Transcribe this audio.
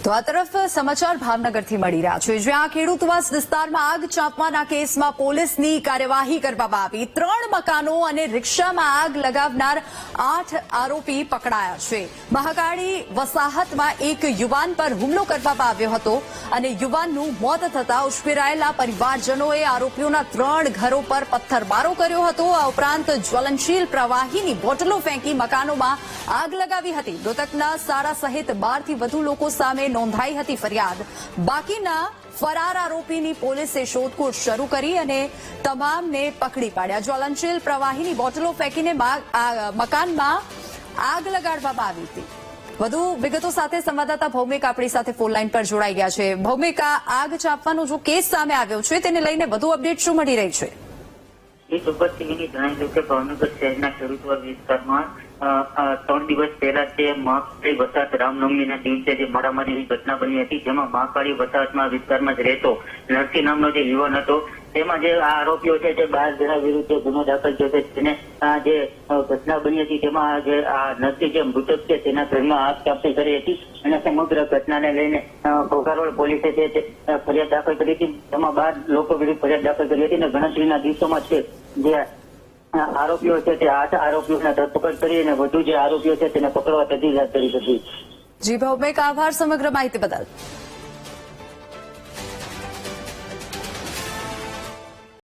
તો આ તરફ સમાચાર ભાવનગરથી મળી રહ્યા છે, જ્યાં ખેડૂતવાસ વિસ્તારમાં આગ ચાંપવાના કેસમાં પોલીસની કાર્યવાહી કરવામાં આવી। 3 મકાનો અને રિક્ષામાં આગ લગાવનાર 8 આરોપી પકડાયા છે। મહાકાળી વસાહતમાં એક યુવાન પર હુમલો કરવામાં આવ્યો હતો અને યુવાનનું મોત થતા ઉશ્કેરાયેલા પરિવારજનોએ આરોપીઓના 3 ઘરો પર પથ્થરમારો કર્યો હતો। આ ઉપરાંત જ્વલનશીલ પ્રવાહીની બોટલો ફેંકી મકાનોમાં આગ લગાવી હતી। મૃતકના સાળા સહિત 12 થી વધુ લોકો સામે નોંધાઈ હતી ફરિયાદ। બાકીના ફરાર આરોપીની પોલીસે શોધખોળ શરૂ કરી અને તમામને પકડી પાડ્યા। જ્વલનશીલ પ્રવાહીની બોટલો ફેંકીને મકાનમાં આગ લગાડવામાં આવી હતી। વધુ વિગતો સાથે સંવાદદાતા ભૌમિક આપણી સાથે ફોન લાઈન પર જોડાઈ ગયા છે। ભૌમિક, આ આગ ચાંપવાનો જો કેસ સામે આવ્યો છે તેને લઈને વધુ અપડેટ શું મળી રહી છે? જણાવી દઉં કે ભાવનગર શહેરના ખેડૂતવાસ વિસ્તારમાં 3 દિવસ પહેલા તે મહાકાળી વસાહત રામનવમીના દિવસે જે મારામારીની ઘટના બની હતી, જેમાં મહાકાળી વસાહતમાં વિસ્તારમાં જ રહેતો નરસિંહ નામનો જે યુવાન હતો, તેમાં જે આ આરોપીઓ છે તે 12 જણા વિરુદ્ધ ગુનો દાખલ થયો છે। તેને આ જે ઘટના બની હતી તેમાં જે આ નરસિંહ જે મૃતક છે તેના ઘરમાં આગ ચાંપી કરી હતી અને સમગ્ર ઘટનાને લઈને ઘોઘારોડ પોલીસે તે ફરિયાદ દાખલ કરી હતી। તેમાં 12 લોકો વિરુદ્ધ ફરિયાદ દાખલ કરી હતી અને ગણતરીના દિવસોમાં છે જે આરોપીઓ છે તે 8 આરોપીઓને ધરપકડ કરી અને વધુ જે આરોપીઓ છે તેને પકડવા તજવીજ હાથ ધરી હતી। જી ભૌમિક, આભાર સમગ્ર માહિતી બદલ।